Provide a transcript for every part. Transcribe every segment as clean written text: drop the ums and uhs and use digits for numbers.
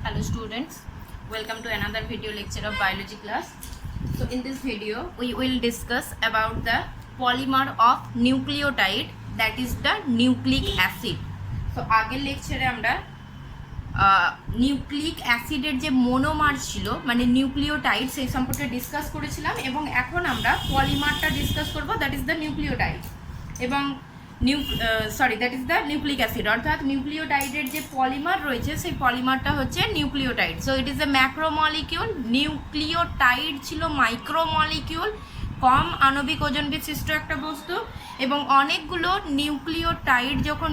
Hello students, welcome to another video lecture of biology class. So in this video we will discuss about the polymer of nucleotide, that is the nucleic acid. So আগের লেকচারে আমরা nucleic অ্যাসিডের যে মোনোমার ছিল মানে nucleotide সেই সম্পর্কে discuss করেছিলাম এবং এখন আমরা পলিমারটা ডিসকাস করব, দ্যাট ইজ দ্য নিউক্লিওটাইড এবং that is the nucleic acid. অর্থাৎ নিউক্লিওটাইডের যে পলিমার রয়েছে সেই পলিমারটা হচ্ছে nucleotide. So it is a macromolecule. Nucleotide ছিল মাইক্রোমলিকিউল, কম আণবিক ওজন বিশিষ্ট একটা বস্তু এবং অনেকগুলো নিউক্লিওটাইড যখন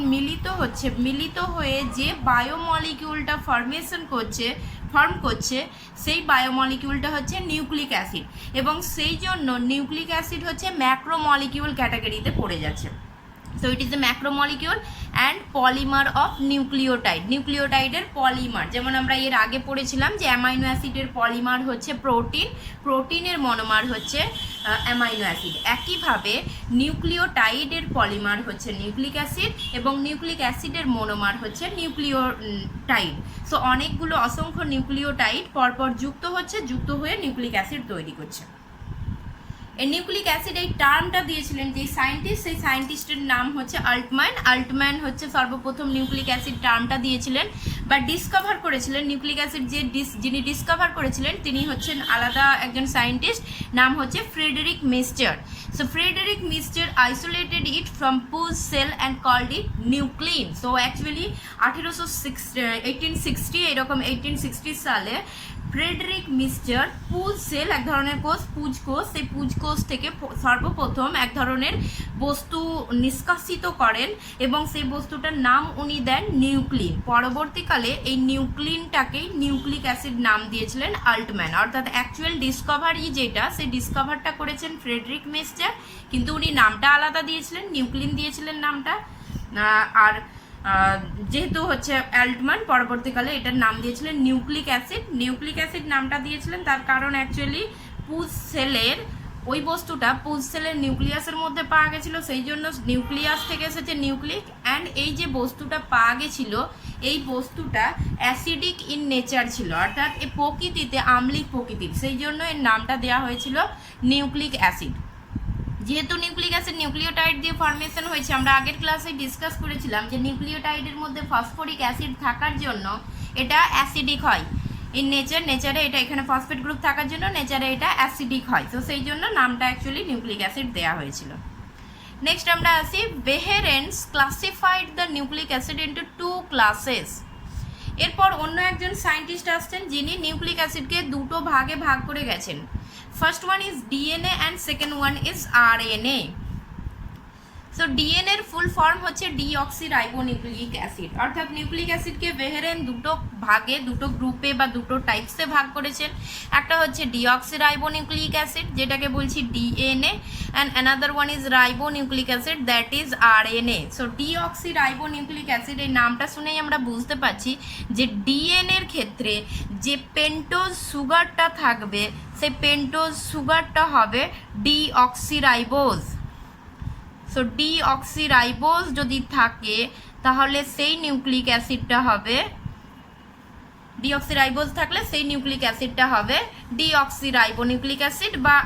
মিলিত হয়ে যে বায়োমলিকিউলটা ফর্ম করছে সেই বায়োমলিকিউলটা হচ্ছে নিউক্লিক অ্যাসিড এবং সেই জন্য নিউক্লিক অ্যাসিড হচ্ছে ম্যাক্রোমলিকিউল ক্যাটাগরিতে পড়ে যাচ্ছে। So it is a macromolecule and polymer of nucleotide. নিউক্লিওটাইডের পলিমার যেমন আমরা এর আগে পড়েছিলাম যে অ্যামাইনো অ্যাসিডের পলিমার হচ্ছে প্রোটিনের মনোমার হচ্ছে অ্যামাইনো অ্যাসিড। একইভাবে নিউক্লিওটাইডের পলিমার হচ্ছে নিউক্লিক অ্যাসিড এবং নিউক্লিক অ্যাসিডের মনোমার হচ্ছে নিউক্লিওটাইড। সো অনেকগুলো অসংখ্য নিউক্লিওটাইড পরপর যুক্ত হয়ে নিউক্লিক অ্যাসিড তৈরি করছে। এই নিউক্লিক অ্যাসিড এই টার্মটা দিয়েছিলেন যে সায়েন্টিস্ট, সেই সায়েন্টিস্টের নাম হচ্ছে আল্টম্যান হচ্ছে সর্বপ্রথম নিউক্লিক অ্যাসিড টার্মটা দিয়েছিলেন বা ডিসকভার করেছিলেন। নিউক্লিক অ্যাসিড যিনি ডিসকভার করেছিলেন তিনি হচ্ছেন আলাদা একজন সায়েন্টিস্ট, নাম হচ্ছে Friedrich Miescher. So Friedrich Miescher isolated it from pus cell and called it nuclein. So actually 1860 সালে ফ্রেডেরিক মিস্টার পুজ সেল এক ধরনের কোষ, সেই পুজ কোষ থেকে সর্বপ্রথম এক ধরনের বস্তু নিষ্কাশিত করেন এবং সেই বস্তুটার নাম উনি দেন নিউক্লিন। পরবর্তীকালে এই নিউক্লিনটাকেই নিউক্লিক অ্যাসিড নাম দিয়েছিলেন আল্টম্যান। অর্থাৎ অ্যাকচুয়াল ডিসকভারি যেটা, সেই ডিসকভারটা করেছেন ফ্রেডেরিক মিস্টার, কিন্তু উনি নামটা আলাদা দিয়েছিলেন, নিউক্লিন দিয়েছিলেন নামটা। আর যেহেতু হচ্ছে আল্টম্যান পরবর্তীকালে এটার নাম দিয়েছিলেন নিউক্লিক অ্যাসিড নামটা দিয়েছিলেন তার কারণ অ্যাকচুয়ালি পুজ সেলের ওই বস্তুটা পুজ সেলের নিউক্লিয়াসের মধ্যে পাওয়া গেছিলো, সেই জন্য নিউক্লিয়াস থেকে এসেছে নিউক্লিক। অ্যান্ড এই যে বস্তুটা পাওয়া গেছিল এই বস্তুটা অ্যাসিডিক ইন নেচার ছিল, অর্থাৎ এই প্রকৃতিতে আম্লিক প্রকৃতির, সেই জন্য এর নামটা দেওয়া হয়েছিল নিউক্লিক অ্যাসিড। যেহেতু নিউক্লিক অ্যাসিড নিউক্লিওটাইড দিয়ে ফর্মেশন হয়েছে, আমরা আগের ক্লাসে ডিসকাস করেছিলাম যে নিউক্লিওটাইডের মধ্যে ফসফরিক অ্যাসিড থাকার জন্য এটা অ্যাসিডিক হয়। ইন নেচারে এটা এখানে ফসফেট গ্রুপ থাকার জন্য নেচারে এটা অ্যাসিডিক হয়, তো সেই জন্য নামটা অ্যাকচুয়ালি নিউক্লিক অ্যাসিড দেওয়া হয়েছিল। নেক্সট আমরা আসি, Behrens classified the nucleic acid into 2 classes. এরপর অন্য একজন সায়েন্টিস্ট আসছেন যিনি নিউক্লিক অ্যাসিডকে দুটো ভাগে ভাগ করে গেছেন। First one is DNA and second one is RNA. So DNA এর ফুল ফর্ম হচ্ছে ডিঅক্সিরাইবোনিউক্লিক অ্যাসিড। অর্থাৎ নিউক্লিক অ্যাসিডকে বেহেরেন দুটো গ্রুপে বা দুটো টাইপসে ভাগ করেছেন। একটা হচ্ছে ডিঅক্সিরাইবোনিউক্লিক অ্যাসিড যেটাকে বলছি DNA and another one is ribonucleic acid that is RNA. So deoxyribonucleic acid এই নামটা শুনেই আমরা বুঝতে পারছি যে DNA এর ক্ষেত্রে যে পেন্টোজ সুগারটা থাকবে সেই পেন্টোজ সুগারটা হবে ডিঅক্সিরাইবোজ। সো ডিঅক্সিরাইবোজ যদি থাকে তাহলে সেই নিউক্লিক অ্যাসিডটা হবে ডিঅক্সিরাইবোনিউক্লিক অ্যাসিড বা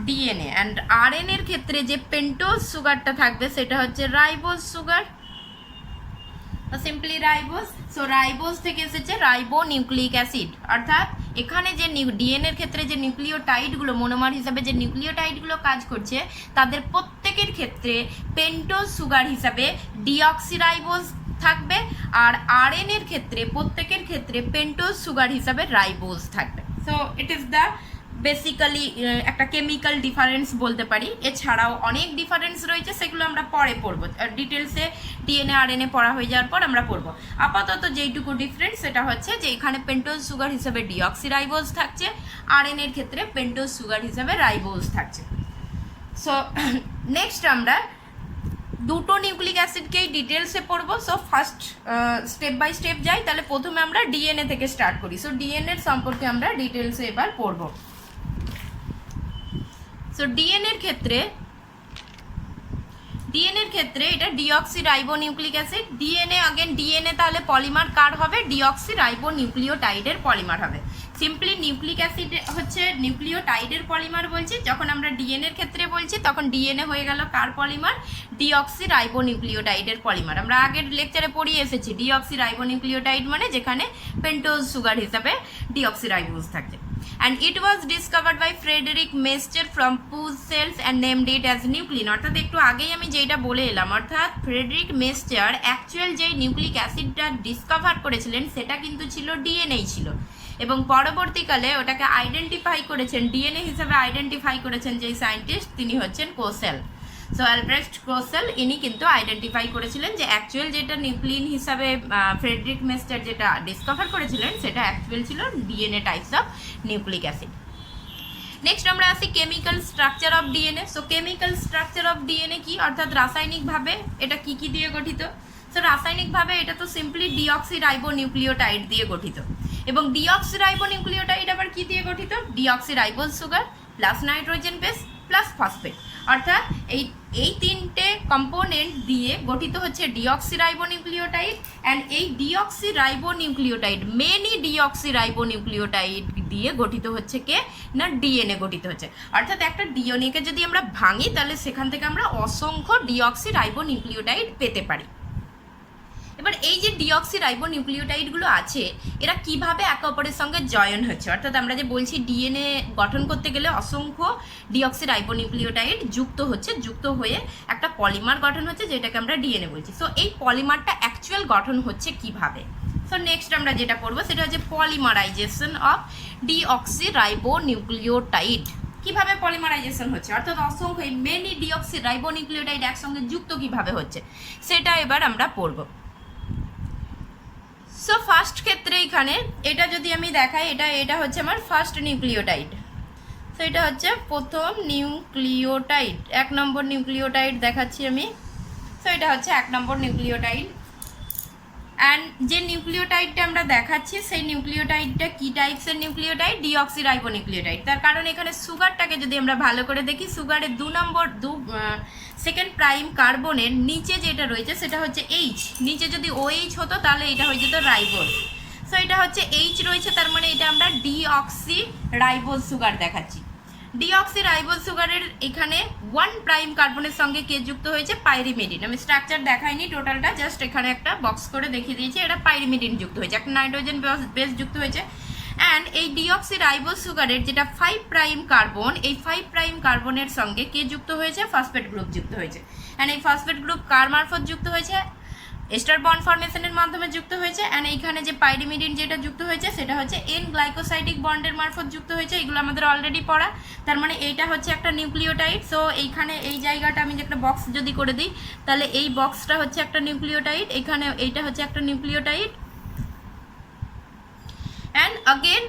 DNA। অ্যান্ড RNA এর ক্ষেত্রে যে পেন্টোজ সুগারটা থাকবে সেটা হচ্ছে ribose sugar, simply ribose. So ribose থেকে এসেছে রাইবোনিউক্লিক অ্যাসিড। অর্থাৎ এখানে যে DNA এর ক্ষেত্রে যে নিউক্লিওটাইডগুলো মনোমার হিসাবে যে নিউক্লিওটাইডগুলো কাজ করছে তাদের প্রত্যেকের ক্ষেত্রে পেন্টোজ সুগার হিসাবে ডিঅক্সিরাইবোজ থাকবে, আর RNA এর ক্ষেত্রে প্রত্যেকের ক্ষেত্রে পেন্টোজ সুগার হিসাবে রাইবোজ থাকবে। So it is the basically একটা কেমিক্যাল ডিফারেন্স বলতে পারি। এছাড়াও অনেক ডিফারেন্স রয়েছে, সেগুলো আমরা পরে পড়বো, ডিটেলসে DNA RNA পড়া হয়ে যাওয়ার পর আমরা পড়বো। আপাতত যেইটুকু ডিফারেন্স সেটা হচ্ছে যে এখানে পেন্টোজ সুগার হিসেবে ডিঅক্সিরাইবোজ থাকছে, RNA এর ক্ষেত্রে পেন্টোজ সুগার হিসেবে রাইবোজ থাকছে। সো নেক্সট আমরা দুটো নিউক্লিক অ্যাসিডকেই ডিটেলসে পড়বো। So first step by step যাই, তাহলে প্রথমে আমরা DNA থেকে স্টার্ট করি। সো DNA এর সম্পর্কে আমরা ডিটেলসে এবার পড়বো। সো DNA এর ক্ষেত্রে ডিএনএর ক্ষেত্রে এটা deoxyribonucleic acid. DNA again DNA তাহলে পলিমার কার হবে? ডিঅক্সিরাইবোনিউক্লিওটাইডের পলিমার হবে। সিম্পলি নিউক্লিক অ্যাসিড হচ্ছে নিউক্লিওটাইডের পলিমার বলছি, যখন আমরা ডিএনএর ক্ষেত্রে বলছি তখন ডিএনএ হয়ে গেল কার পলিমার? ডিঅক্সিরাইবোনিউক্লিওটাইডের পলিমার। আমরা আগের লেকচারে পড়িয়ে এসেছি ডিঅক্সিরাইবোনিউক্লিওটাইড মানে যেখানে পেন্টোজ সুগার হিসাবে ডিঅক্সিরাইবোজ থাকে। And it was discovered by Frederick Mester from Puig cells and named it as nuclein। অর্থাৎ একটু আগেই আমি যেটা বলে এলাম, অর্থাৎ ফ্রেডরিক মেস্টার অ্যাকচুয়াল যে নিউক্লিক অ্যাসিডটা ডিসকভার করেছিলেন সেটা কিন্তু ছিল ডিএনএ ছিল, এবং পরবর্তীকালে ওটাকে আইডেন্টিফাই করেছেন ডিএনএ হিসেবে আইডেন্টিফাই করেছেন যেই সায়েন্টিস্ট, তিনি হচ্ছেন কোসেল। সো অ্যালব্রেস্ট কোসেল ইনি কিন্তু আইডেন্টিফাই করেছিলেন যে অ্যাকচুয়াল যেটা নিউক্লিন হিসাবে ফ্রেডরিক মেস্টার যেটা ডিসকভার করেছিলেন সেটা অ্যাকচুয়াল ছিল DNA types of nucleic acid. Next আমরা আসি chemical structure of DNA. So chemical structure of DNA কি, অর্থাৎ রাসায়নিকভাবে এটা কি কি দিয়ে গঠিত? সো রাসায়নিকভাবে এটা তো সিম্পলি ডিঅক্সিরাইবোনিউক্লিওটাইড দিয়ে গঠিত, এবং ডিঅক্সিরাইবোনিউক্লিওটাইড আবার কি দিয়ে গঠিত? Deoxyribose sugar plus nitrogen base plus phosphate. অর্থাৎ এই তিনটে কম্পোনেন্ট দিয়ে গঠিত হচ্ছে ডিঅক্সিরাইবোনিউক্লিওটাইড। অ্যান্ড এই ডিঅক্সিরাইবোনিউক্লিওটাইড মেনই ডিঅক্সিরাইবোনিউক্লিওটাইড দিয়ে গঠিত হচ্ছে কে না ডিএনএ গঠিত হচ্ছে। অর্থাৎ একটা ডিএনএকে যদি আমরা ভাঙি তাহলে সেখান থেকে আমরা অসংখ্য ডিঅক্সিরাইবোনিউক্লিওটাইড পেতে পারি। এবার এই যে ডিঅক্সিরাইবোনিউক্লিওটাইডগুলো আছে এরা কিভাবে একে অপরের সঙ্গে জয়েন হচ্ছে, অর্থাৎ আমরা যে বলছি ডিএনএ গঠন করতে গেলে অসংখ্য ডিঅক্সিরাইবোনিউক্লিওটাইড যুক্ত হয়ে একটা পলিমার গঠন হচ্ছে যেটাকে আমরা ডিএনএ বলছি। সো এই পলিমারটা অ্যাকচুয়াল গঠন হচ্ছে কিভাবে? সো নেক্সট আমরা যেটা পড়বো সেটা হচ্ছে পলিমারাইজেশন অফ ডিঅক্সিরাইবোনিউক্লিওটাইড। কিভাবে পলিমারাইজেশন হচ্ছে, অর্থাৎ অসংখ্য মেনি ডিঅক্সিরাইবোনিউক্লিওটাইড একসঙ্গে যুক্ত কিভাবে হচ্ছে সেটা এবার আমরা পড়বো। সো ফার্স্ট ক্ষেত্রে এখানে এটা যদি আমি দেখাই, এটা হচ্ছে আমার ফার্স্ট নিউক্লিওটাইড। সো এটা হচ্ছে প্রথম নিউক্লিওটাইড, 1 নম্বর নিউক্লিওটাইড দেখাচ্ছি আমি। সো এটা হচ্ছে 1 নম্বর নিউক্লিওটাইড। অ্যান্ড যে নিউক্লিওটাইডটা আমরা দেখাচ্ছি সেই নিউক্লিওটাইডটা কি টাইপসের নিউক্লিওটাইড? ডিঅক্সিরাইবোনিউক্লিওটাইড। তার কারণ এখানে সুগারটাকে যদি আমরা ভালো করে দেখি, সুগারের 2 নম্বর সেকেন্ড প্রাইম কার্বনের নিচে যেটা রয়েছে সেটা হচ্ছে এইচ। নিচে যদি OH হতো তাহলে এটা হয়ে যেত রাইবোজ। সো এটা হচ্ছে এইচ রয়েছে, তার মানে এটা আমরা ডিঅক্সিরাইবোজ সুগার দেখাচ্ছি। ডিঅক্সিরাইবোজ সুগারের এখানে 1 প্রাইম কার্বনের সঙ্গে কে যুক্ত হয়েছে? পাইরিমিডিন। আমি স্ট্রাকচার দেখাইনি টোটালটা, জাস্ট এখানে একটা বক্স করে দেখিয়ে দিয়েছি। এটা পাইরিমিডিন যুক্ত হয়েছে, একটা নাইট্রোজেন বেস যুক্ত হয়েছে। অ্যান্ড এই ডিঅক্সিরাইবোজ সুগারের যেটা 5 প্রাইম কার্বন, এই 5 প্রাইম কার্বনের সঙ্গে কে যুক্ত হয়েছে? ফসফেট গ্রুপ যুক্ত হয়েছে। অ্যান্ড এই ফসফেট গ্রুপ কার মারফত যুক্ত হয়েছে? এস্টার বন্ড ফর্মেশনের মাধ্যমে যুক্ত হয়েছে। অ্যান্ড এইখানে যে পাইরিমিডিন যেটা যুক্ত হয়েছে সেটা হচ্ছে এন গ্লাইকোসাইডিক বন্ডের মারফত যুক্ত হয়েছে। এগুলো আমাদের অলরেডি পড়া। তার মানে এইটা হচ্ছে একটা নিউক্লিওটাইড। সো এইখানে এই জায়গাটা আমি যে একটা বক্স যদি করে দিই তাহলে এই বক্সটা হচ্ছে একটা নিউক্লিওটাইড, এখানে এইটা হচ্ছে একটা নিউক্লিওটাইড। অ্যান্ড अगेन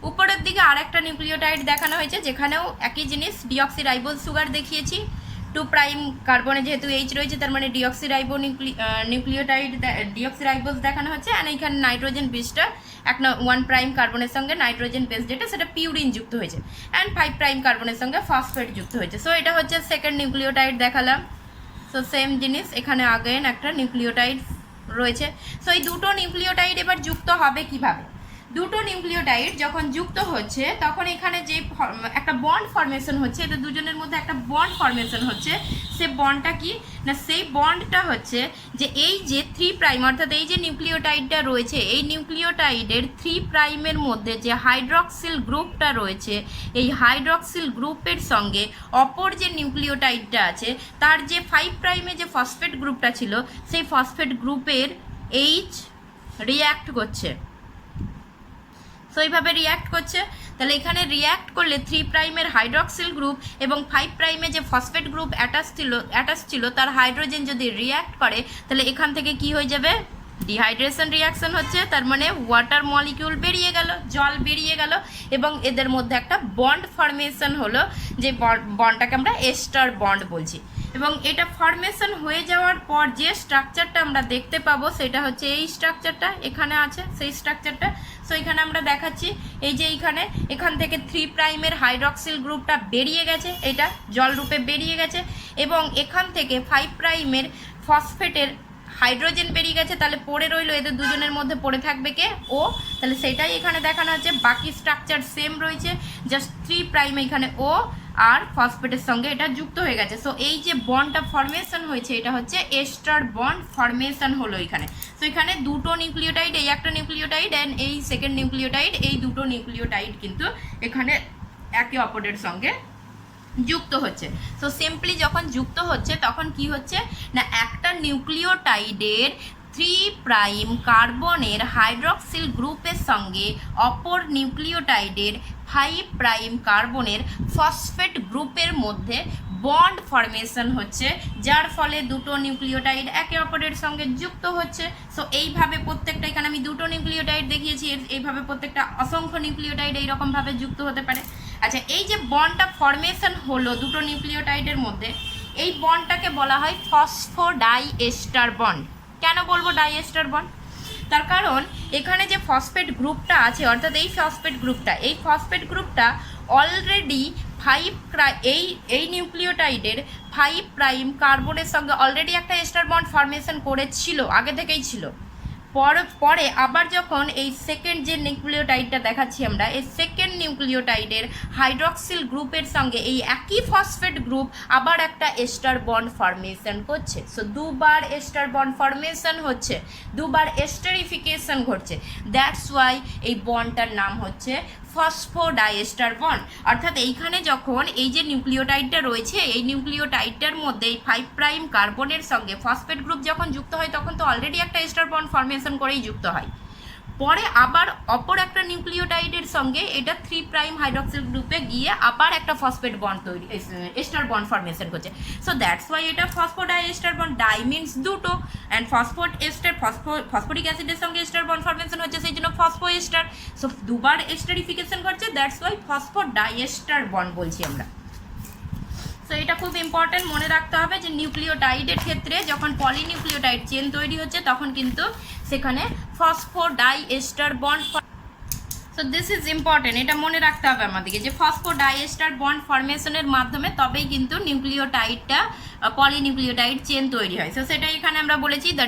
উপরের দিকে আরেকটা নিউক্লিওটাইড দেখানো হয়েছে যেখানেও একই জিনিস, ডিঅক্সিরাইবোজ সুগার দেখিয়েছি। 2 প্রাইম কার্বনে যেহেতু এইচ রয়েছে তার মানে ডিঅক্সিরাইবোজ দেখানো হচ্ছে। অ্যান্ড এইখানে নাইট্রোজেন বেসটা 1 প্রাইম কার্বনের সঙ্গে নাইট্রোজেন বেস যেটা সেটা পিউরিন যুক্ত হয়েছে। অ্যান্ড 5 প্রাইম কার্বনের সঙ্গে ফসফেট যুক্ত হয়েছে। সো এটা হচ্ছে সেকেন্ড নিউক্লিওটাইড দেখালাম। সো সেম জিনিস এখানে আগেন একটা নিউক্লিওটাইড রয়েছে। সো এই দুটো নিউক্লিওটাইড এবার যুক্ত হবে কিভাবে? দুটো নিউক্লিওটাইড যখন যুক্ত হচ্ছে তখন এখানে যে একটা বন্ড ফর্মেশন হচ্ছে, এদের দুজনের মধ্যে একটা বন্ড ফর্মেশন হচ্ছে। সে বন্ডটা কি না, সেই বন্ডটা হচ্ছে যে এই যে 3 প্রাইম অর্থাৎ এই যে নিউক্লিওটাইডটা রয়েছে এই নিউক্লিওটাইডের 3 প্রাইমের মধ্যে যে হাইড্রক্সিল গ্রুপটা রয়েছে এই হাইড্রক্সিল গ্রুপের সঙ্গে অপর যে নিউক্লিওটাইডটা আছে তার যে 5 প্রাইমে যে ফসফেট গ্রুপটা ছিল সেই ফসফেট গ্রুপের এইচ রিঅ্যাক্ট করছে। সো এইভাবে রিঅ্যাক্ট করছে। তাহলে এখানে রিঅ্যাক্ট করলে 3 প্রাইমের হাইড্রক্সিল গ্রুপ এবং 5 প্রাইমে যে ফসফেট গ্রুপ অ্যাটাচ ছিল তার হাইড্রোজেন যদি রিঅ্যাক্ট করে তাহলে এখান থেকে কি হয়ে যাবে? ডিহাইড্রেশন রিঅ্যাকশন হচ্ছে, তার মানে ওয়াটার মলিকিউল বেরিয়ে গেল, জল বেরিয়ে গেল, এবং এদের মধ্যে একটা বন্ড ফর্মেশন হলো যে বন্ডটাকে আমরা এস্টার বন্ড বলছি। এবং এটা ফরমেশন হয়ে যাওয়ার পর যে স্ট্রাকচারটা আমরা দেখতে পাবো সেটা হচ্ছে এই স্ট্রাকচারটা, এখানে আছে সেই স্ট্রাকচারটা। সো এখানে আমরা দেখাচ্ছি এই যে এখান থেকে 3 প্রাইমের হাইড্রক্সিল গ্রুপটা বেরিয়ে গেছে, এটা জল রূপে বেরিয়ে গেছে, এবং এখান থেকে 5 প্রাইমের ফসফেটের হাইড্রোজেন বেরিয়ে গেছে। তাহলে পড়ে রইলো, এদের দুজনের মধ্যে পড়ে থাকবে কে? ও। তাহলে সেটাই এখানে দেখানো হচ্ছে, বাকি স্ট্রাকচার সেম রয়েছে, জাস্ট 3 প্রাইমে এখানে ও আর ফসফেটের সঙ্গে এটা যুক্ত হয়ে গেছে। সো এই যে বন্ডটা ফরমেশন হয়েছে এটা হচ্ছে এস্টার বন্ড ফরমেশন হলো এখানে। সো এখানে দুটো নিউক্লিওটাইড, এই একটা নিউক্লিওটাইড অ্যান্ড এই সেকেন্ড নিউক্লিওটাইড, এই দুটো নিউক্লিওটাইড কিন্তু এখানে একে অপরের সঙ্গে যুক্ত হচ্ছে। সো সিম্পলি যখন যুক্ত হচ্ছে তখন কি হচ্ছে না, একটা নিউক্লিওটাইডের 3 প্রাইম কার্বনের হাইড্রক্সিল গ্রুপের সঙ্গে অপর নিউক্লিওটাইডের 5 প্রাইম কার্বনের ফসফেট গ্রুপের মধ্যে বন্ড ফরমেশন হচ্ছে, যার ফলে দুটো নিউক্লিওটাইড একে অপরের সঙ্গে যুক্ত হচ্ছে। সো এইভাবে প্রত্যেকটা, এখানে আমি দুটো নিউক্লিওটাইড দেখিয়েছি, এইভাবে প্রত্যেকটা অসংখ্য নিউক্লিওটাইড এইরকমভাবে যুক্ত হতে পারে। আচ্ছা, এই যে বন্ডটা ফরমেশন হলো দুটো নিউক্লিওটাইডের মধ্যে, এই বন্ডটাকে বলা হয় ফসফোডাইএস্টার বন্ড। কেন বলবো ডাইএস্টার বন্ড? তার কারণ এখানে যে ফসফেট গ্রুপটা আছে, অর্থাৎ এই ফসফেট গ্রুপটা অলরেডি 5 এই নিউক্লিওটাইডের 5 প্রাইম কার্বনের সঙ্গে অলরেডি একটা এস্টার বন্ড ফরমেশন করেছিল, আগে থেকেই ছিল। পরে আবার যখন এই সেকেন্ড যে নিউক্লিওটাইডটা দেখাচ্ছি আমরা, এই সেকেন্ড নিউক্লিওটাইডের হাইড্রক্সিল গ্রুপের সঙ্গে এই একই ফসফেট গ্রুপ আবার একটা এস্টার বন্ড ফরমেশন করছে। সো দুবার এস্টার বন্ড ফরমেশন হচ্ছে, দুবার এস্টারিফিকেশন ঘটছে। দ্যাটস ওয়াই এই বন্ডটার নাম হচ্ছে ফসফোডাইএস্টার বন্ড। অর্থাৎ এইখানে যখন এই যে নিউক্লিওটাইডটা রয়েছে, এই নিউক্লিওটাইডটার মধ্যে এই 5 প্রাইম কার্বনের সঙ্গে ফসফেট গ্রুপ যখন যুক্ত হয় তখন তো অলরেডি একটা এস্টার বন্ড ফরমেশন করেই যুক্ত হয়। পরে আবার অপর একটা নিউক্লিওটাইডের সঙ্গে এটা 3 প্রাইম হাইড্রক্সিল গ্রুপে গিয়ে আবার একটা ফসফেট বন্ড তৈরি, এস্টার বন্ড ফরমেশন করছে। সো দ্যাটস ওয়াই এটা ফসফোডাইএস্টার বন্ড। ডাই মিনস দুটো, অ্যান্ড ফসফরিক অ্যাসিডের সঙ্গে এস্টার বন্ড ফরমেশন হচ্ছে, সেই জন্য ফসফো এস্টার। সো দুবার এস্টারিফিকেশন ঘটছে, দ্যাটস ওয়াই ফসফোডাইএস্টার বন্ড বলছি আমরা। সো এটা খুব ইম্পর্টেন্ট, মনে রাখতে হবে যে নিউক্লিওটাইডের ক্ষেত্রে যখন পলিনিউক্লিওটাইড চেন তৈরি হচ্ছে তখন কিন্তু সেখানে phosphodiester bond. So this is important, এটা মনে রাখতে হবে আমাদেরকে যে ফসফোডাইএস্টার বন্ড ফরমেশনের মাধ্যমে তবেই কিন্তু নিউক্লিওটাইডটা পলিনিউক্লিওটাইড চেন তৈরি হয়। সো সেটা এখানে আমরা বলেছি দ্য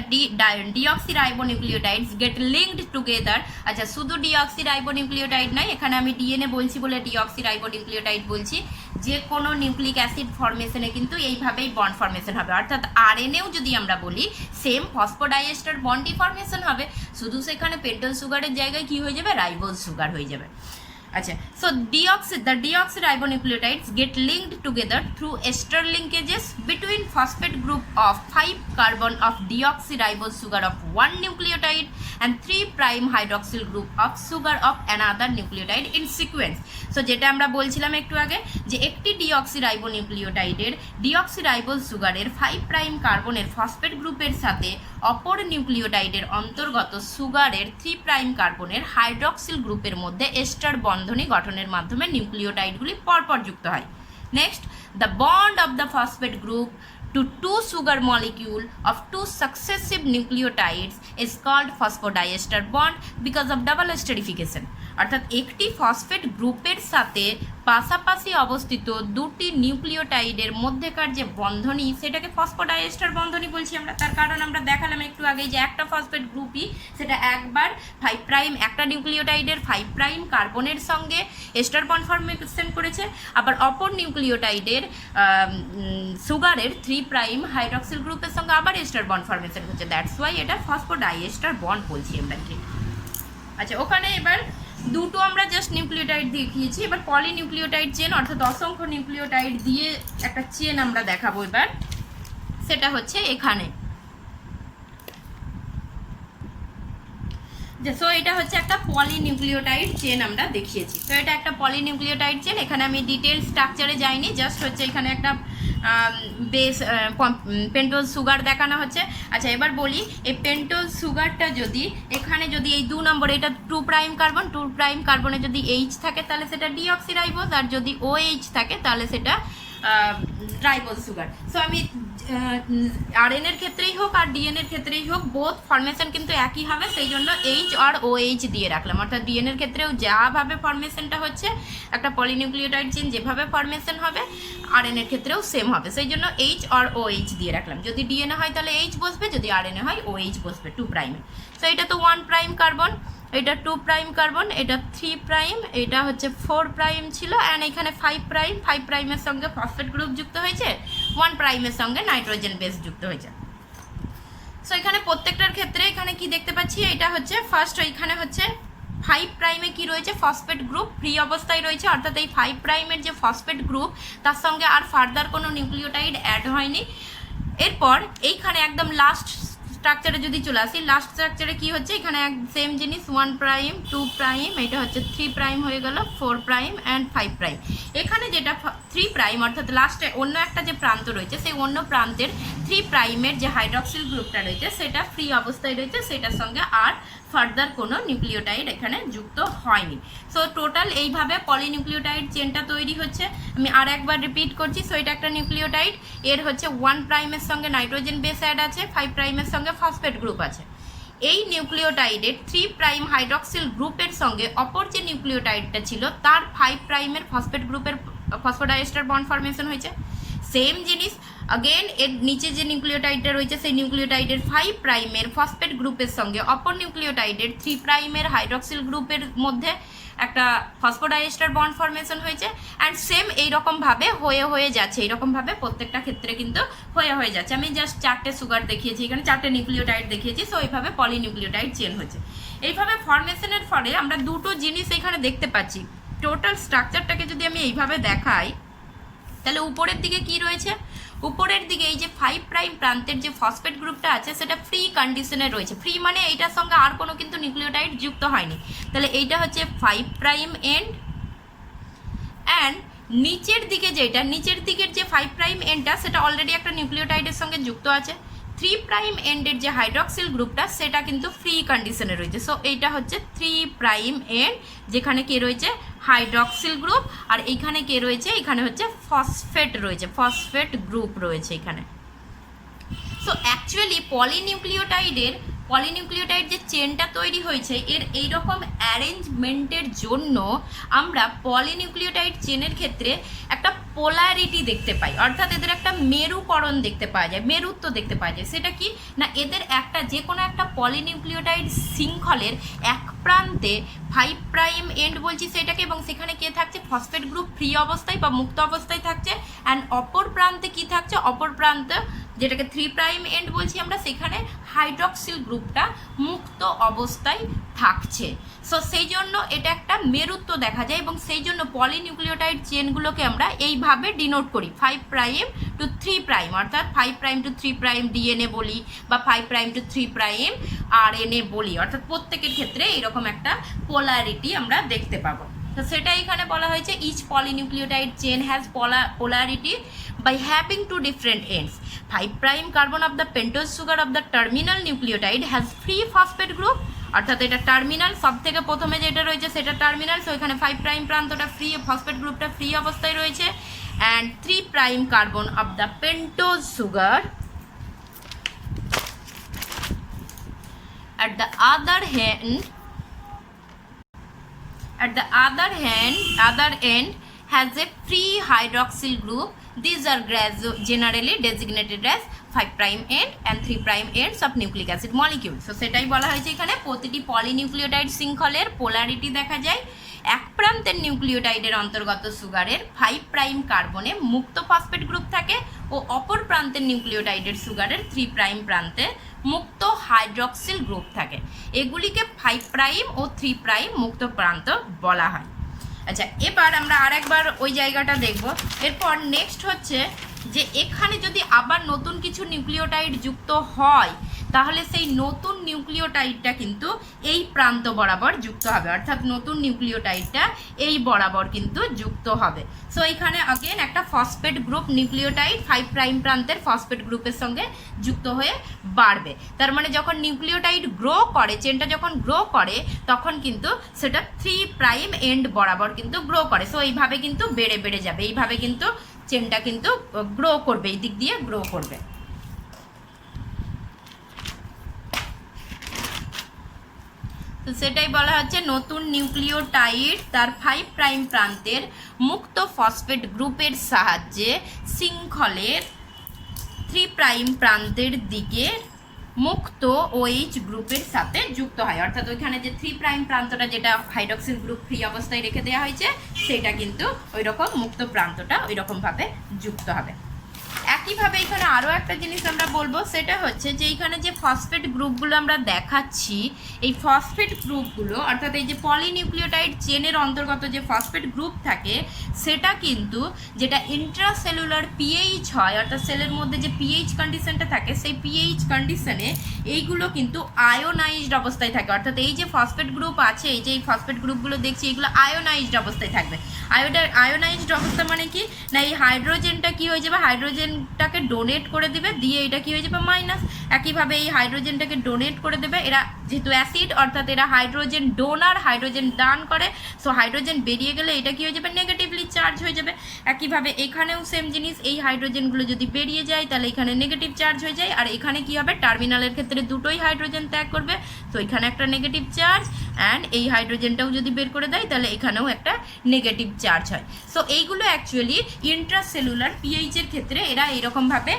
ডিঅক্সিরাইবোনিউক্লিওটাইডস গেট লিঙ্কড টুগেদার। আচ্ছা, শুধু ডিঅক্সিরাইবোনিউক্লিওটাইড নয়, এখানে আমি ডিএনএ বলছি বলে ডিঅক্সিরাইবোনিউক্লিওটাইড বলছি। যে কোনো নিউক্লিক অ্যাসিড ফরমেশনে কিন্তু এইভাবেই বন্ড ফরমেশন হবে। অর্থাৎ আরএনএও যদি আমরা বলি সেম ফসফোডাইএস্টার বন্ডই ফরমেশন হবে, শুধু সেখানে পেন্টোজ সুগারের জায়গায় কি হয়ে যাবে, রাইবোজ সুগার হয়ে যাবে। আচ্ছা, so the deoxyribonucleotides get linked together through ester linkages between phosphate group of 5 carbon of deoxyribose sugar of one nucleotide and 3 prime hydroxyl group of sugar of another nucleotide in sequence. So যেটা আমরা বলছিলাম একটু আগে যে একটি ডিঅক্সিরাইবোনিউক্লিওটাইডের deoxyribose সুগারের 5 prime কার্বনের phosphate গ্রুপের সাথে অপর নিউক্লিওটাইডের অন্তর্গত সুগারের 3 প্রাইম কার্বনের হাইড্রক্সিল গ্রুপের মধ্যে এস্টার বন্ধনী গঠনের মাধ্যমে নিউক্লিওটাইডগুলি পরপর যুক্ত হয়। Next, the bond of the phosphate group to 2 sugar molecule of 2 successive nucleotides is called phosphodiester bond because of double esterification. অর্থাৎ একটি ফসফেট গ্রুপের সাথে পাশাপাশি অবস্থিত দুটি নিউক্লিওটাইডের মধ্যেকার যে বন্ধনী সেটাকে ফসফোডাইএস্টার বন্ধনী বলছি আমরা। তার কারণ আমরা দেখালাম একটু আগে যে একটা ফসফেট গ্রুপই সেটা একবার 5 প্রাইম একটা নিউক্লিওটাইডের 5 প্রাইম কার্বনের সঙ্গে এস্টার বন্ড ফরমেশন করেছে, আবার অপর নিউক্লিওটাইডের সুগারের 3 প্রাইম হাইড্রক্সিল গ্রুপের সঙ্গে আবার এস্টার বন্ড ফরমেশন হচ্ছে। দ্যাটস ওয়াই এটা ফসফোডাইএস্টার বন্ড বলছি আমরা। আচ্ছা, ওখানে এবার দুটো আমরা জাস্ট নিউক্লিওটাইড দেখিয়েছি, এবার পলিনিউক্লিওটাইড চেন অর্থাৎ অসংখ্য নিউক্লিওটাইড দিয়ে একটা চেন আমরা দেখাবো এবার। সেটা হচ্ছে এখানে, সো এটা হচ্ছে একটা পলিনিউক্লিওটাইড চেন আমরা দেখিয়েছি। তো এটা একটা পলিনিউক্লিওটাইড চেন, এখানে আমি ডিটেল স্ট্রাকচারে যাইনি, জাস্ট হচ্ছে এখানে একটা বেস পেন্টোজ সুগার দেখানো হচ্ছে। আচ্ছা, এবার বলি এই পেন্টোজ সুগারটা যদি এখানে যদি এই 2 নম্বরে এটা 2 প্রাইম কার্বন, 2 প্রাইম কার্বনে যদি এইচ থাকে তাহলে সেটা ডিঅক্সিরাইবোজ, আর যদি OH থাকে তাহলে সেটা রাইবোজ সুগার। সো আমি আরএন এর ক্ষেত্রেই হোক আর ডিএন এর ক্ষেত্রেই হোক বোথ ফরমেশন কিন্তু একই হবে, সেই জন্য এইচ আর ওএইচ দিয়ে রাখলাম। অর্থাৎ ডিএন এর ক্ষেত্রেও যাভাবে ফরমেশনটা হচ্ছে একটা পলিনিউক্লিওটাইড চেন যেভাবে ফরমেশন হবে আরএন এর ক্ষেত্রেও সেম হবে, সেই জন্য এইচ আর ওএইচ দিয়ে রাখলাম। যদি ডিএনএ হয় তাহলে এইচ বসবে, যদি আরএনএ হয় ওএইচ বসবে 2 প্রাইমে। সো এটা তো 1 প্রাইম কার্বন, এটা 2 প্রাইম কার্বন, এটা 3 প্রাইম, এটা হচ্ছে 4 প্রাইম ছিল, অ্যান্ড এখানে 5 প্রাইম। 5 প্রাইমের সঙ্গে ফসফেট গ্রুপ যুক্ত হয়েছে, 1 প্রাইমের সঙ্গে নাইট্রোজেন বেস যুক্ত হয়েছে। সো এখানে প্রত্যেকটার ক্ষেত্রে এখানে কি দেখতে পাচ্ছি, এটা হচ্ছে ফার্স্ট, এখানে হচ্ছে 5 প্রাইমে কি রয়েছে, ফসফেট গ্রুপ ফ্রি অবস্থায় রয়েছে, অর্থাৎ এই 5 প্রাইমের যে ফসফেট গ্রুপ তার সঙ্গে আর ফার্দার কোনো নিউক্লিওটাইড অ্যাড হয়নি। এরপর এইখানে একদম লাস্ট স্ট্রাকচারে যদি চলে আসি, লাস্ট স্ট্রাকচারে কি হচ্ছে, এখানে সেম জিনিস 1 প্রাইম 2 প্রাইম, এটা হচ্ছে 3 প্রাইম হয়ে গেল, 4 প্রাইম অ্যান্ড 5 প্রাইম। এখানে যেটা 3 প্রাইম অর্থাৎ লাস্টে অন্য একটা যে প্রান্ত রয়েছে, সেই অন্য প্রান্তের 3 প্রাইমের যে হাইড্রক্সিল গ্রুপটা রয়েছে সেটা ফ্রি অবস্থায় রয়েছে, সেটার সঙ্গে আর ফার্দার কোনো নিউক্লিওটাইড এখানে যুক্ত হয়নি। সো টোটাল এইভাবে পলিনিউক্লিওটাইড চেনটা তৈরি হচ্ছে। আমি আর একবার রিপিট করছি। সো এটা একটা নিউক্লিওটাইড, এর হচ্ছে 1 প্রাইমের সঙ্গে নাইট্রোজেন বেস অ্যাড আছে, 5 প্রাইমের সঙ্গে ফসফেট গ্রুপ আছে। এই নিউক্লিওটাইডের 3 প্রাইম হাইড্রক্সিল গ্রুপের সঙ্গে অপর যে নিউক্লিওটাইডটা ছিল তার 5 প্রাইমের ফসফেট গ্রুপের ফসফোডাইএস্টার বন্ড ফরমেশন হয়েছে। সেম জিনিস अगेन এর নিচে যে নিউক্লিওটাইডটা রয়েছে সেই নিউক্লিওটাইডের 5 প্রাইমের ফসফেট গ্রুপের সঙ্গে অপর নিউক্লিওটাইডের 3 প্রাইমের হাইড্রক্সিল গ্রুপের মধ্যে একটা ফসফোডাইএস্টার বন্ড ফরমেশন হয়েছে। অ্যান্ড সেম এইরকমভাবে হয়ে যাচ্ছে, এইরকমভাবে প্রত্যেকটা ক্ষেত্রে কিন্তু হয়ে যাচ্ছে। আমি জাস্ট 4টে সুগার দেখিয়েছি, এখানে 4টে নিউক্লিওটাইড দেখিয়েছি। সো এইভাবে পলিনিউক্লিওটাইড চেন হচ্ছে। এইভাবে ফরমেশনের ফলে আমরা দুটো জিনিস এখানে দেখতে পাচ্ছি। টোটাল স্ট্রাকচারটাকে যদি আমি এইভাবে দেখাই তাহলে উপরের দিকে কি রয়েছে, উপরের দিকে এই যে 5 প্রাইম প্রান্তের যে ফসফেট গ্রুপটা আছে সেটা ফ্রি কন্ডিশনে রয়েছে। ফ্রি মানে এইটার সঙ্গে আর কোনো কিন্তু নিউক্লিওটাইড যুক্ত হয়নি। তাহলে এইটা হচ্ছে 5 প্রাইম এন্ড, অ্যান্ড নিচের দিকে যেটা, নিচের দিকের যে 5 প্রাইম এন্ডটা সেটা অলরেডি একটা নিউক্লিওটাইডের সঙ্গে যুক্ত আছে। 3 প্রাইম এন্ডের যে হাইড্রক্সিল গ্রুপটা সেটা কিন্তু ফ্রি কন্ডিশনে রয়েছে। সো এইটা হচ্ছে 3 প্রাইম এন্ড, যেখানে কে রয়েছে হাইড্রক্সিল গ্রুপ, আর এইখানে কে রয়েছে, এখানে হচ্ছে ফসফেট রয়েছে, ফসফেট গ্রুপ রয়েছে এখানে। সো অ্যাকচুয়ালি পলিনিউক্লিওটাইড যে চেনটা তৈরি হয়েছে এর এইরকম অ্যারেঞ্জমেন্টের জন্য আমরা পলিনিউক্লিওটাইড চেনের ক্ষেত্রে একটা পোলারিটি দেখতে পাই, অর্থাৎ এদের একটা মেরুকরণ দেখতে পাওয়া যায়, মেরুত্ব দেখতে পাওয়া যায়। সেটা কি না, এদের একটা যে কোনো একটা পলিনিউক্লিওটাইড শৃঙ্খলের এক প্রান্তে 5 প্রাইম এন্ড বলছি সেটাকে, এবং সেখানে কে থাকছে, ফসফেট গ্রুপ ফ্রি অবস্থায় বা মুক্ত অবস্থায় থাকছে। অ্যান্ড অপর প্রান্তে কি থাকছে, অপর প্রান্তে যেটাকে 3 প্রাইম এন্ড বলছি আমরা, সেখানে হাইড্রক্সিল গ্রুপটা মুক্ত অবস্থায় থাকছে। সো সেই জন্য এটা একটা মেরুত্ব দেখা যায়, এবং সেই জন্য পলিনিউক্লিওটাইড চেনগুলোকে আমরা এইভাবে ডিনোট করি, 5 প্রাইম টু 3 প্রাইম, অর্থাৎ 5 প্রাইম টু 3 প্রাইম ডিএনএ বলি, বা 5 প্রাইম টু 3 প্রাইম আরএনএ বলি। অর্থাৎ প্রত্যেকের ক্ষেত্রে এইরকম একটা পোলারিটি আমরা দেখতে পাবো। তো সেটা এখানে বলা হয়েছে each polynucleotide chain has polarity by having two different ends. 5 prime carbon of the pentose sugar of the terminal nucleotide has free phosphate group, অর্থাৎ এটা টার্মিনাল, সব থেকে প্রথমে যেটা রয়েছে সেটা টার্মিনাল। সো এখানে 5 প্রাইম প্রান্তটা ফ্রি, ফসফেট গ্রুপটা ফ্রি অবস্থায় রয়েছে। And 3 prime carbon of the pentose sugar at the other end has a free hydroxyl group. These are generally designated as 5 prime end and 3 prime ends of nucleic acid molecule. So সেটাই বলা হয়েছে এখানে প্রতিটি polynucleotide শৃঙ্খলের polarity দেখা যায়। এক প্রান্তের নিউক্লিওটাইডের অন্তর্গত সুগারের 5 প্রাইম কার্বনে মুক্ত ফসফেট গ্রুপ থাকে, ও অপর প্রান্তের নিউক্লিওটাইডের সুগারের 3 প্রাইম প্রান্তে মুক্ত হাইড্রক্সিল গ্রুপ থাকে। এগুলিকে 5 প্রাইম ও 3 প্রাইম মুক্ত প্রান্ত বলা হয়। আচ্ছা, এবার আমরা আরেকবার ওই জায়গাটা দেখব। এরপর নেক্সট হচ্ছে যে এখানে যদি আবার নতুন কিছু নিউক্লিওটাইড যুক্ত হয় তাহলে সেই নতুন নিউক্লিওটাইডটা কিন্তু এই প্রান্ত বরাবর যুক্ত হবে, অর্থাৎ নতুন নিউক্লিওটাইডটা এই বরাবর কিন্তু যুক্ত হবে। সো এখানে আগেন একটা ফসফেট গ্রুপ নিউক্লিওটাইড 5 প্রাইম প্রান্তের ফসফেট গ্রুপের সঙ্গে যুক্ত হয়ে বাড়বে। তার মানে যখন নিউক্লিওটাইড গ্রো করে, চেনটা যখন গ্রো করে তখন কিন্তু সেটা 3 প্রাইম এন্ড বরাবর কিন্তু গ্রো করে। সো এইভাবে কিন্তু বেড়ে যাবে, এইভাবে কিন্তু চেনটা কিন্তু গ্রো করবে, এই দিক দিয়ে গ্রো করবে। তো সেটাই বলা হচ্ছে নতুন নিউক্লিওটাইড তার 5 প্রাইম প্রান্তের মুক্ত ফসফেট গ্রুপের সাহায্যে শৃঙ্খলের 3 প্রাইম প্রান্তের দিকে মুক্ত OH গ্রুপের সাথে যুক্ত হয়। অর্থাৎ ওইখানে যে 3 প্রাইম প্রান্তটা যেটা হাইড্রক্সিল গ্রুপ ফ্রি অবস্থায় রেখে দেওয়া হয়েছে সেটা কিন্তু ওই রকম মুক্ত প্রান্তটা ওই রকমভাবে যুক্ত হবে। একইভাবে এখানে আরও একটা জিনিস আমরা বলবো, সেটা হচ্ছে যে এইখানে যে ফসফেট গ্রুপগুলো আমরা দেখাচ্ছি, এই ফসফেট গ্রুপগুলো অর্থাৎ এই যে পলিনিউক্লিওটাইড চেনের অন্তর্গত যে ফসফেট গ্রুপ থাকে সেটা কিন্তু যেটা ইন্ট্রাসেলুলার পিএইচ হয়, অর্থাৎ সেলের মধ্যে যে পিএইচ কন্ডিশনটা থাকে সেই পিএইচ কন্ডিশনে এইগুলো কিন্তু আয়োনাইজড অবস্থায় থাকে। অর্থাৎ এই যে ফসফেট গ্রুপ আছে, এই যে এই ফসফেট গ্রুপগুলো দেখছি এগুলো আয়োনাইজড অবস্থায় থাকবে। আয়োনাইজড অবস্থা মানে কি না, এই হাইড্রোজেনটা কি হয়ে যাবে, হাইড্রোজেনটাকে ডোনেট করে দেবে, দিয়ে এটা কি হয়ে যাবে মাইনাস। একইভাবে এই হাইড্রোজেনটাকে ডোনেট করে দেবে, এরা যেহেতু অ্যাসিড অর্থাৎ এরা হাইড্রোজেন ডোনার, হাইড্রোজেন দান করে, সো হাইড্রোজেন বেরিয়ে গেলে এটা কি হয়ে যাবে নেগেটিভলি চার্জ হয়ে যাবে। একইভাবে এখানেও সেম জিনিস, এই হাইড্রোজেনগুলো যদি বেরিয়ে যায় তাহলে এখানে নেগেটিভ চার্জ হয়ে যায়, আর এখানে কি হবে টার্মিনালের ক্ষেত্রে দুটোই হাইড্রোজেন ত্যাগ করবে, তো এখানে একটা নেগেটিভ চার্জ, অ্যান্ড এই হাইড্রোজেনটাও যদি বের করে দেয় তাহলে এখানেও একটা নেগেটিভ চার্জ হয়। সো এইগুলো অ্যাকচুয়ালি ইন্ট্রাসেলুলার পিএইচের ক্ষেত্রে এরা এরকমভাবে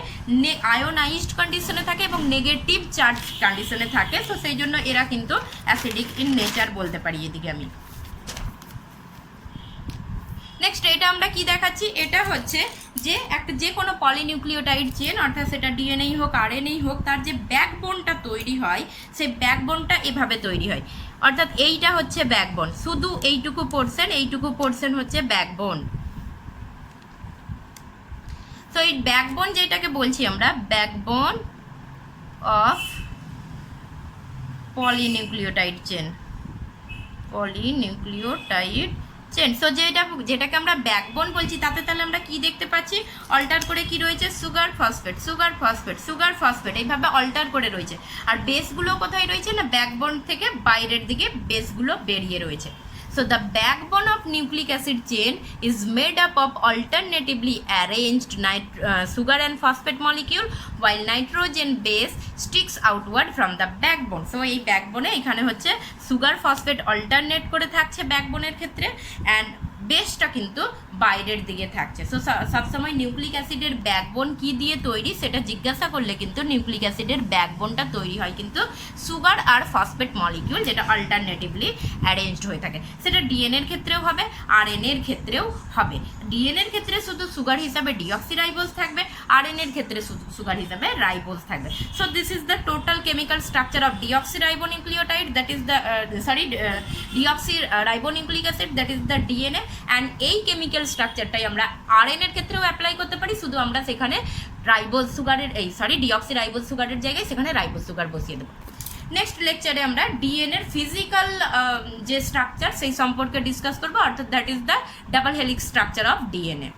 আয়োনাইজড কন্ডিশনে থাকে এবং নেগেটিভ চার্জ কন্ডিশনে থাকে, তো সেই জন্য এরা কিন্তু অ্যাসিডিক ইন নেচার বলতে পারি। এদিকে আমি নেক্সট এটা আমরা কি দেখাচ্ছি, এটা হচ্ছে যে একটা যে কোনো পলিনিউক্লিওটাইড চেন অর্থাৎ সেটা ডিএনএই হোক আরএনএই হোক, তার যে ব্যাকবোনটা তৈরি হয় সেই ব্যাকবোনটা এভাবে তৈরি হয়। অর্থাৎ এইটা হচ্ছে ব্যাকবোন, শুধু এইটুকু পোর্শন হচ্ছে ব্যাকবোন। তো এই ব্যাকবোন যেটাকে বলছি আমরা backbone of polynucleotide chain, polynucleotide chain. So যেটাকে আমরা ব্যাকবোন বলছি তাতে তাহলে আমরা কি দেখতে পাচ্ছি, অল্টার করে কি রয়েছে sugar phosphate, sugar phosphate, sugar phosphate, এইভাবে অল্টার করে রয়েছে। আর বেসগুলো কোথায় রয়েছে না, ব্যাকবোন থেকে বাইরের দিকে বেসগুলো বেরিয়ে রয়েছে। So the backbone of nucleic acid chain is made up of alternatively arranged sugar and phosphate molecule, while nitrogen base sticks outward from the backbone. So এই ব্যাকবোনে এখানে হচ্ছে সুগার ফসফেট অল্টারনেট করে থাকছে ব্যাকবোনের ক্ষেত্রে, অ্যান্ড বেসটা কিন্তু বাইরের দিকে থাকছে। সো সবসময় নিউক্লিক অ্যাসিডের ব্যাকবোন কি দিয়ে তৈরি সেটা জিজ্ঞাসা করলে কিন্তু নিউক্লিক অ্যাসিডের ব্যাকবোনটা তৈরি হয় কিন্তু সুগার আর ফসফেট মলিকিউল যেটা অল্টারনেটিভলি অ্যারেঞ্জড হয়ে থাকে। সেটা ডিএনএর ক্ষেত্রেও হবে, আরএনএর ক্ষেত্রেও হবে। ডিএনএর ক্ষেত্রে শুধু সুগার হিসাবে ডিঅক্সিরাইবোজ থাকবে, আরএনএর ক্ষেত্রে শুধু সুগার হিসাবে রাইবোজ থাকবে। So this is the total chemical structure of deoxyribonucleotide, that is the deoxyribonucleic acid, that is the DNA. And এই কেমিক্যাল স্ট্রাকচারটাই আমরা আরএনএর ক্ষেত্রেও অ্যাপ্লাই করতে পারি, শুধু আমরা সেখানে রাইবোজ সুগারের ডিঅক্সিরাইবোজ সুগারের জায়গায় সেখানে রাইবোজ সুগার বসিয়ে দেবো। নেক্সট লেকচারে আমরা ডিএনএর ফিজিক্যাল যে স্ট্রাকচার সেই সম্পর্কে ডিসকাস করবো, অর্থাৎ that is the double helix structure of DNA.